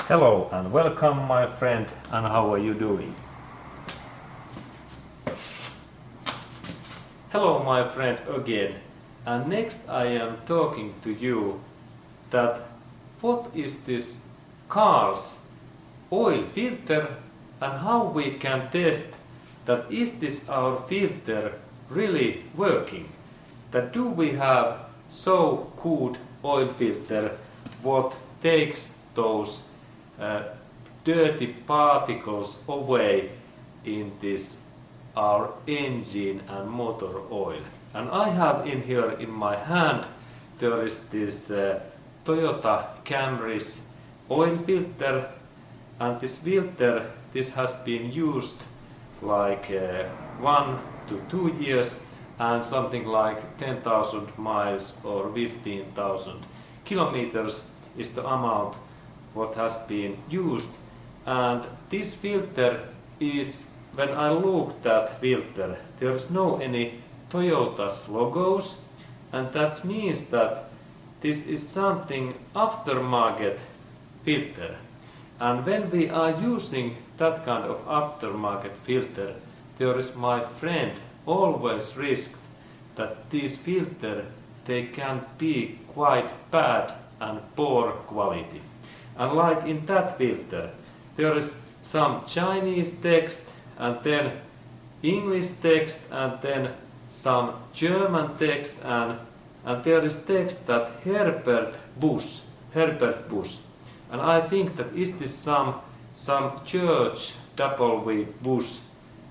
Hello and welcome my friend, and how are you doing? Hello my friend again, and next I am talking to you that what is this car's oil filter and how we can test that is this our filter really working, that do we have so good oil filter what takes those dirty particles away in this our engine and motor oil. And I have in here in my hand there is this Toyota Camry's oil filter, and this filter this has been used like 1 to 2 years and something like 10,000 miles or 15,000 kilometers is the amount what has been used. And this filter is, when I looked at filter, there is no any Toyota's logos, and that means that this is something aftermarket filter. And when we are using that kind of aftermarket filter, there is, my friend, always risk that these filter they can be quite bad and poor quality. And like in that filter, there is some Chinese text and then English text and then some German text and there is text that Herbert Bush. And I think that is this some George W. Bush,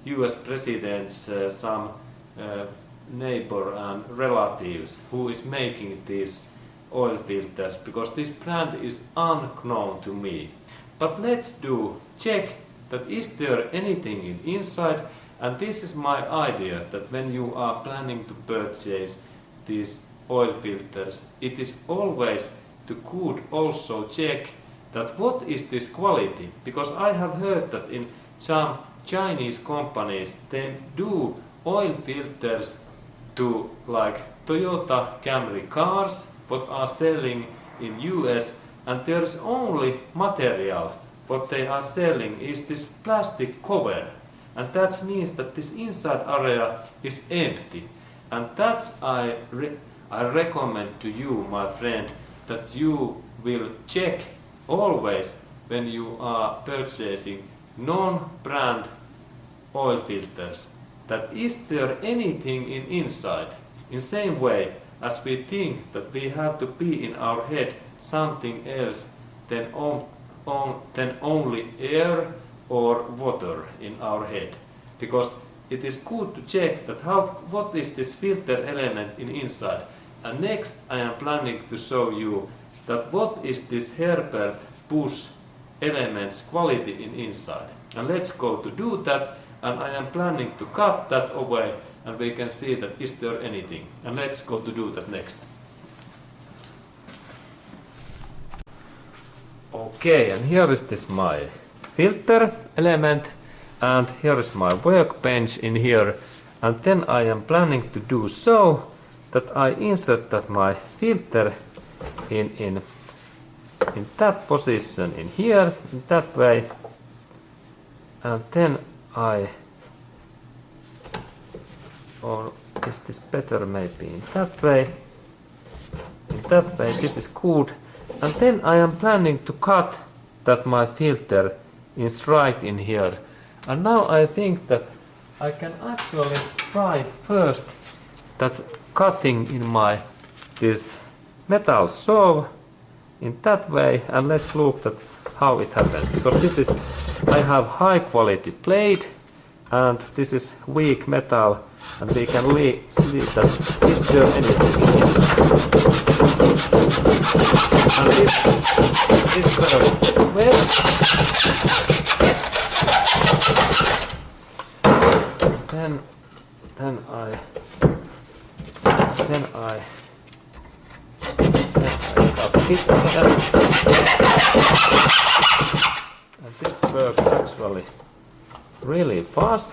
US President's some neighbor and relatives who is making these oil filters, because this brand is unknown to me. But let's check that is there anything in inside, and this is my idea that when you are planning to purchase these oil filters, it is always to good also check that what is this quality, because I have heard that in some Chinese companies they do oil filters to like Toyota Camry cars what are selling in US, and there's only material what they are selling is this plastic cover, and that means that this inside area is empty. And that's I recommend to you, my friend, that you will check always when you are purchasing non-brand oil filters, that is there anything in inside, in same way as we think that we have to be in our head something else than only air or water in our head, because it is good to check that what is this filter element in inside. And next I am planning to show you that what is this Herbert Bush elements quality in inside, and let's go to do that. And I am planning to cut that away and we can see that is there anything, and let's go to do that next. Okay, and here is this my filter element, and here is my workbench in here, and then I am planning to do so that I insert that my filter in that position in here, in that way, and then or is this better maybe in that way? In that way, this is good. And then I am planning to cut that my filter is right in here. And now I think that I can actually try first that cutting in my this metal saw in that way, and let's look at how it happens, because this is I have high quality blade and this is weak metal, and we can see that is there anything in it. And this very wet. Then I cut this again. And this works actually really fast.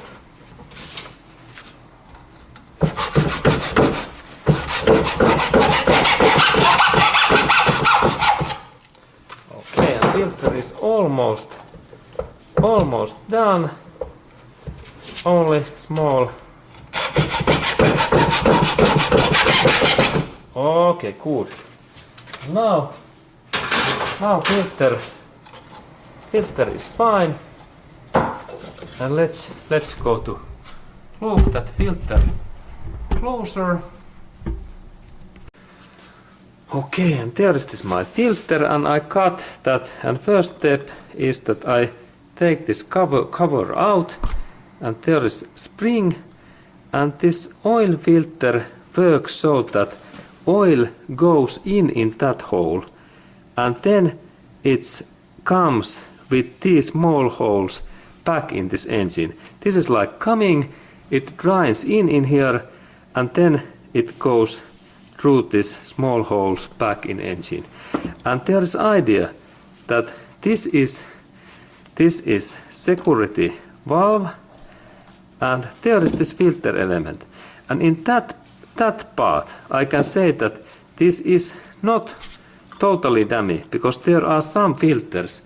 Okay, and filter is almost done. Only small. Okay, good. Now filter is fine. And let's go to look that filter closer. Okay, and there is this my filter, and I cut that. And first step is that I take this cover out, and there is spring, and this oil filter works so that oil goes in that hole, and then it comes with these small holes back in this engine. This is like coming, it drains in here, and then it goes through these small holes back in engine. And there is idea that this is security valve, and there is this filter element. And in that part I can say that this is not totally dummy, because there are some filters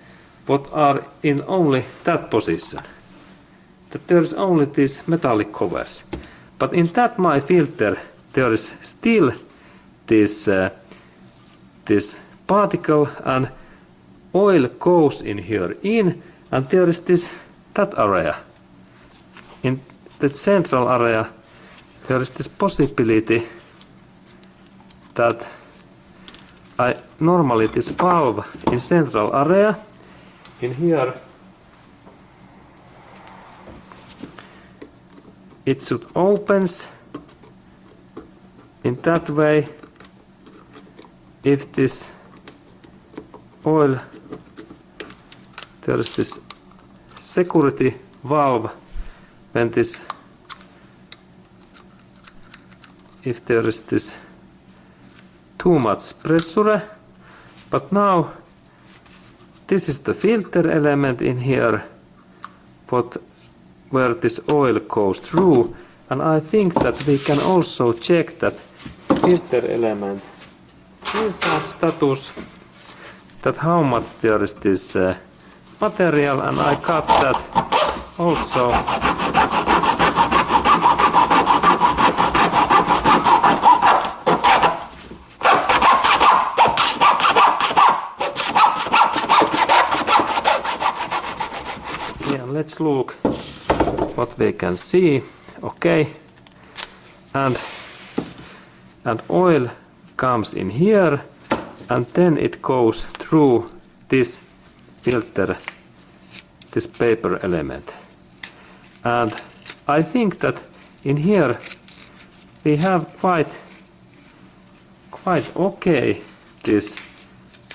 what are in only that position, that there is only these metallic covers. But in that my filter there is still this particle, and oil goes in here and there is that area. In the central area there is this possibility that normally this valve in central area in here, it should opens in that way if this oil, there is this security valve when this, if there is this too much pressure. But now this is the filter element in here where this oil goes through, and I think that we can also check that filter element inside status, that how much there is this material, and I cut that also. Yeah, let's look what we can see. Okay, and oil comes in here, and then it goes through this filter, this paper element. And I think that in here we have quite okay this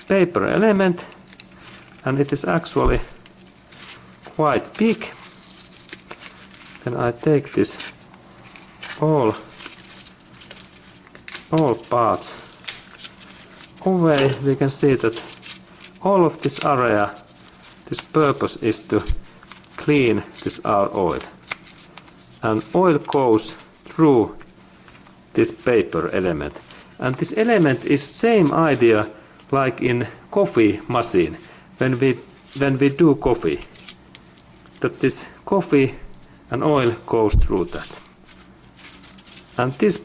paper element, and it is actually quite big. Then I take this all parts away. We can see that all of this area, this purpose is to clean this our oil, and oil goes through this paper element. And this element is same idea like in coffee machine when we do coffee, that this coffee and oil goes through that. And this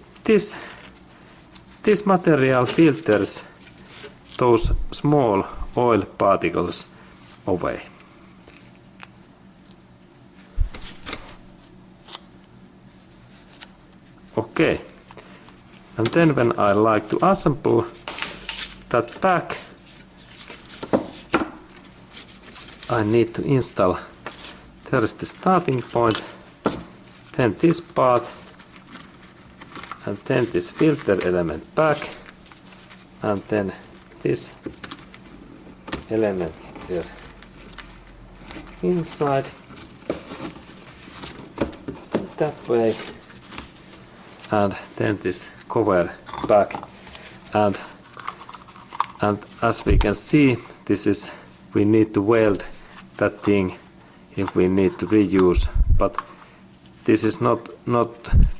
material filters those small oil particles away. Okay, and then when I like to assemble that back, I need to install, there is the starting point, then this part, and then this filter element back, and then this element here inside, that way, and then this cover back, and as we can see, this is, we need to weld that thing if we need to reuse, but this is not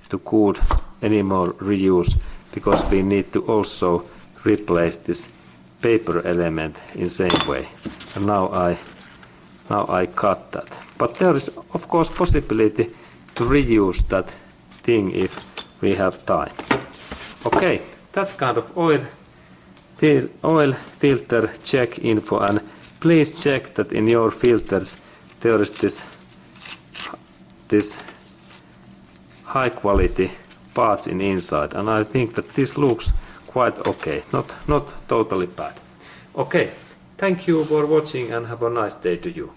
too good anymore reuse, because we need to also replace this paper element in same way. And now I cut that. But there is of course possibility to reuse that thing if we have time. Okay, that kind of oil filter check info, and please check that in your filters there is this high quality parts in inside, and I think that this looks quite okay, not totally bad. Okay, thank you for watching and have a nice day to you.